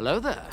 Hello there.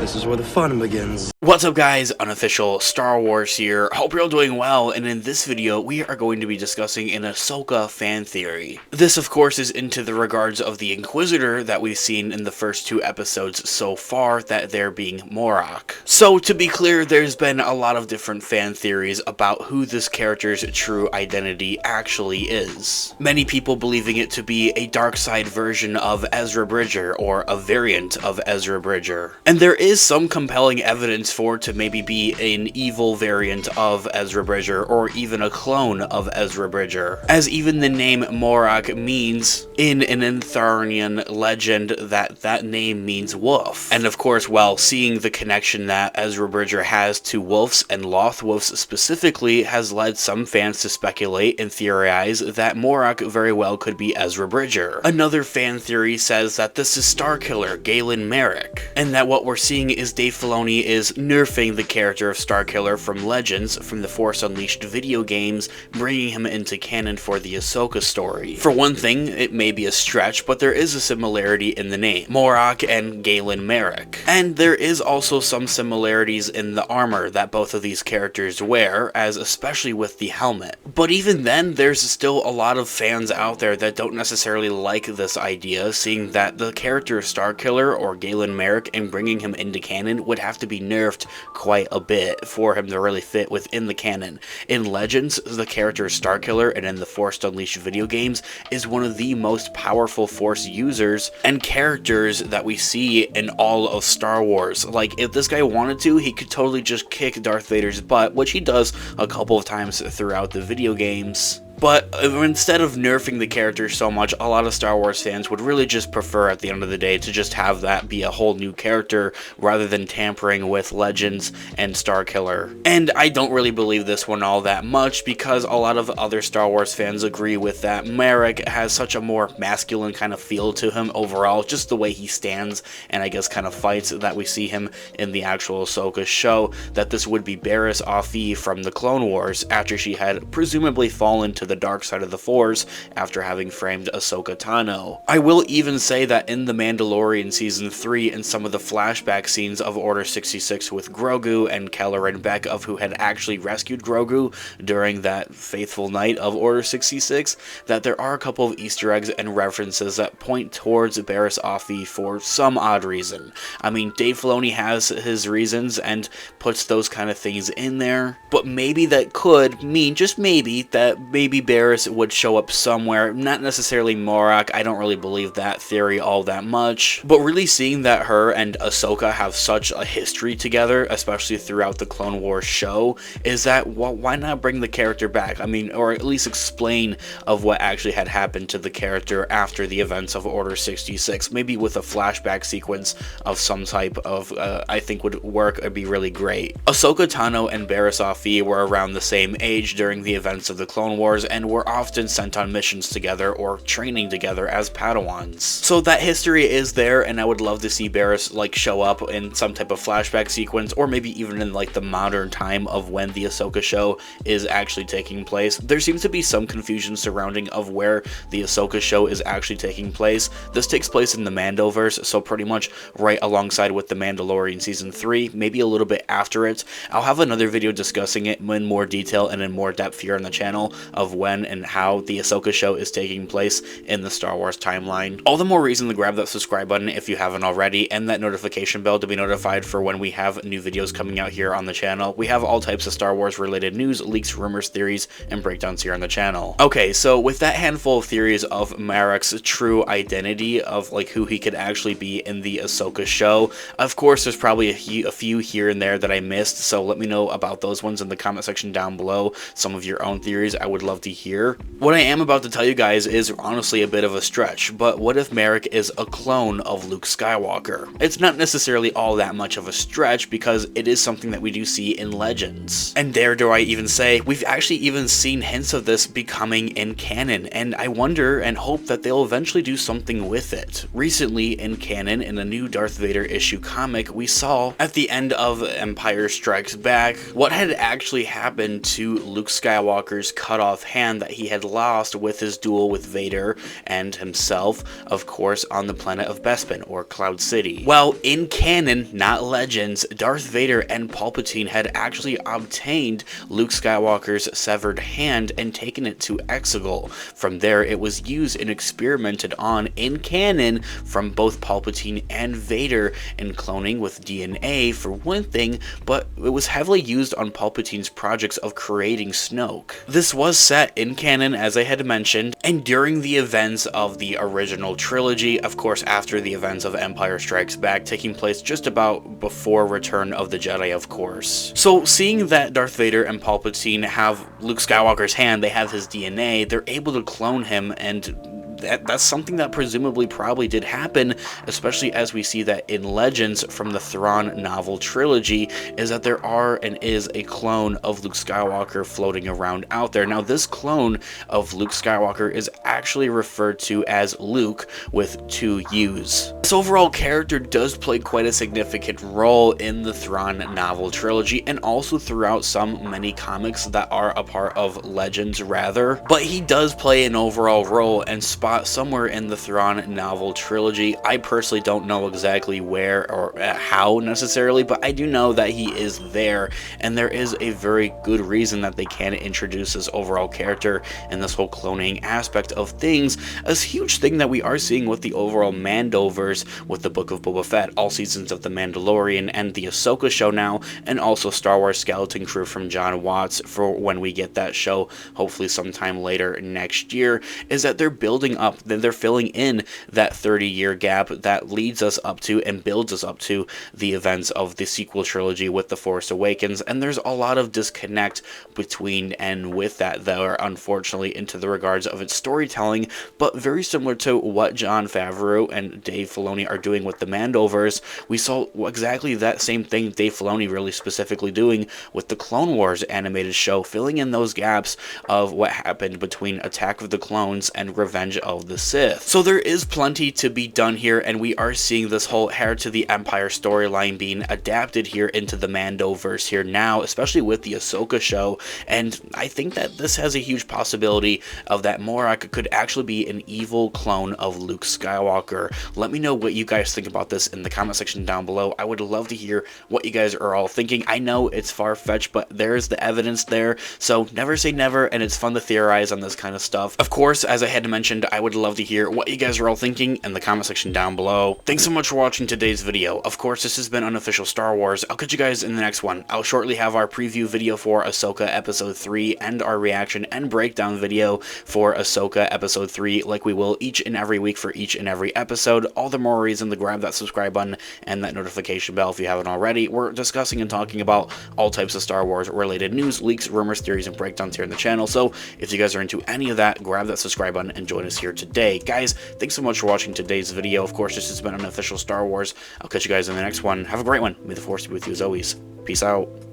This is where the fun begins. What's up guys, Unofficial Star Wars here. Hope you're all doing well, and in this video we are going to be discussing an Ahsoka fan theory. This of course is into the regards of the Inquisitor that we've seen in the first two episodes so far, that they're being MARROK. So to be clear, there's been a lot of different fan theories about who this character's true identity actually is. Many people believing it to be a dark side version of Ezra Bridger, or a variant of Ezra Bridger. And there is some compelling evidence for it to maybe be an evil variant of Ezra Bridger, or even a clone of Ezra Bridger, as even the name MARROK means, in an Thrawn legend, that name means wolf. And of course, well, seeing the connection that Ezra Bridger has to wolves, and Loth wolves specifically, has led some fans to speculate and theorize that MARROK very well could be Ezra Bridger. Another fan theory says that this is Starkiller Galen Marek, and that what we're seeing is Dave Filoni is nerfing the character of Starkiller from Legends, from the Force Unleashed video games, bringing him into canon for the Ahsoka story. For one thing, it may be a stretch, but there is a similarity in the name, MARROK and Galen Marek. And there is also some similarities in the armor that both of these characters wear, as especially with the helmet. But even then, there's still a lot of fans out there that don't necessarily like this idea, seeing that the character of Starkiller or Galen Marek and bringing him into canon would have to be nerfed quite a bit for him to really fit within the canon. In Legends, the character Starkiller, and in the Force Unleashed video games, is one of the most powerful Force users and characters that we see in all of Star Wars. Like, if this guy wanted to, he could totally just kick Darth Vader's butt, which he does a couple of times throughout the video games. But instead of nerfing the character so much, a lot of Star Wars fans would really just prefer, at the end of the day, to just have that be a whole new character rather than tampering with Legends and Starkiller. And I don't really believe this one all that much, because a lot of other Star Wars fans agree with that. Marek has such a more masculine kind of feel to him overall, just the way he stands and I guess kind of fights that we see him in the actual Ahsoka show, that this would be Barriss Offee from the Clone Wars after she had presumably fallen to the dark side of the Force after having framed Ahsoka Tano. I will even say that in The Mandalorian Season 3, in some of the flashback scenes of Order 66 with Grogu and Kelleran Beck, of who had actually rescued Grogu during that faithful night of Order 66, that there are a couple of Easter eggs and references that point towards Barriss Offee for some odd reason. I mean, Dave Filoni has his reasons and puts those kind of things in there, but maybe that could mean, just maybe, that maybe Barriss would show up somewhere, not necessarily MARROK. I don't really believe that theory all that much, but really seeing that her and Ahsoka have such a history together, especially throughout the Clone Wars show, is that, well, why not bring the character back? I mean, or at least explain of what actually had happened to the character after the events of Order 66, maybe with a flashback sequence of some type of, I think would work, it'd be really great. Ahsoka Tano and Barriss Offee were around the same age during the events of the Clone Wars, and were often sent on missions together or training together as Padawans. So that history is there, and I would love to see Barriss like show up in some type of flashback sequence, or maybe even in like the modern time of when the Ahsoka show is actually taking place. There seems to be some confusion surrounding of where the Ahsoka show is actually taking place. This takes place in the Mandoverse, so pretty much right alongside with The Mandalorian Season 3, maybe a little bit after it. I'll have another video discussing it in more detail and in more depth here on the channel of when and how the Ahsoka show is taking place in the Star Wars timeline. All the more reason to grab that subscribe button if you haven't already, and that notification bell to be notified for when we have new videos coming out here on the channel. We have all types of Star Wars related news, leaks, rumors, theories, and breakdowns here on the channel. Okay, so with that handful of theories of MARROK's true identity, of like who he could actually be in the Ahsoka show, of course there's probably a few here and there that I missed, so let me know about those ones in the comment section down below. Some of your own theories I would love to hear. What I am about to tell you guys is honestly a bit of a stretch, but what if Marek is a clone of Luke Skywalker? It's not necessarily all that much of a stretch, because it is something that we do see in Legends. And dare do I even say, we've actually even seen hints of this becoming in canon, and I wonder and hope that they'll eventually do something with it. Recently in canon, in a new Darth Vader issue comic, we saw at the end of Empire Strikes Back what had actually happened to Luke Skywalker's cut off hand that he had lost with his duel with Vader and himself, of course, on the planet of Bespin, or Cloud City. Well, in canon, not legends, Darth Vader and Palpatine had actually obtained Luke Skywalker's severed hand and taken it to Exegol. From there, it was used and experimented on in canon from both Palpatine and Vader in cloning with DNA for one thing, but it was heavily used on Palpatine's projects of creating Snoke. This was set in canon, as I had mentioned, and during the events of the original trilogy, of course after the events of Empire Strikes Back, taking place just about before Return of the Jedi, of course. So seeing that Darth Vader and Palpatine have Luke Skywalker's hand, they have his DNA, they're able to clone him, and that's something that presumably probably did happen, especially as we see that in Legends from the Thrawn novel trilogy, is that there are and is a clone of Luke Skywalker floating around out there. Now, this clone of Luke Skywalker is actually referred to as Luke with 2 U's. This overall character does play quite a significant role in the Thrawn novel trilogy and also throughout many comics that are a part of Legends rather, but he does play an overall role and spot somewhere in the Thrawn novel trilogy. I personally don't know exactly where or how necessarily, but I do know that he is there, and there is a very good reason that they can introduce this overall character and this whole cloning aspect of things. A huge thing that we are seeing with the overall Mandoverse, with the Book of Boba Fett, all seasons of The Mandalorian, and the Ahsoka show now, and also Star Wars Skeleton Crew from John Watts for when we get that show, hopefully sometime later next year, is that they're building up, then they're filling in that 30-year gap that leads us up to and builds us up to the events of the sequel trilogy with The Force Awakens, and there's a lot of disconnect between and with that there, unfortunately, into the regards of its storytelling, but very similar to what Jon Favreau and Dave Filoni are doing with the Mandoverse. We saw exactly that same thing Dave Filoni really specifically doing with the Clone Wars animated show, filling in those gaps of what happened between Attack of the Clones and Revenge of the Sith. So there is plenty to be done here, and we are seeing this whole Heir to the Empire storyline being adapted here into the Mandoverse here now, especially with the Ahsoka show, and I think that this has a huge possibility of that MARROK could actually be an evil clone of Luke Skywalker. Let me know what you guys think about this in the comment section down below. I would love to hear what you guys are all thinking. I know it's far-fetched, but there's the evidence there, so never say never, and it's fun to theorize on this kind of stuff. Of course, as I had mentioned, I would love to hear what you guys are all thinking in the comment section down below. Thanks so much for watching today's video. Of course, this has been Unofficial Star Wars. I'll catch you guys in the next one. I'll shortly have our preview video for Ahsoka Episode 3 and our reaction and breakdown video for Ahsoka Episode 3 like we will each and every week for each and every episode. All the more reason to grab that subscribe button and that notification bell if you haven't already. We're discussing and talking about all types of Star Wars related news, leaks, rumors, theories, and breakdowns here in the channel. So if you guys are into any of that, grab that subscribe button and join us here today. Guys, thanks so much for watching today's video. Of course, this has been Unofficial Star Wars. I'll catch you guys in the next one. Have a great one. May the Force be with you as always. Peace out.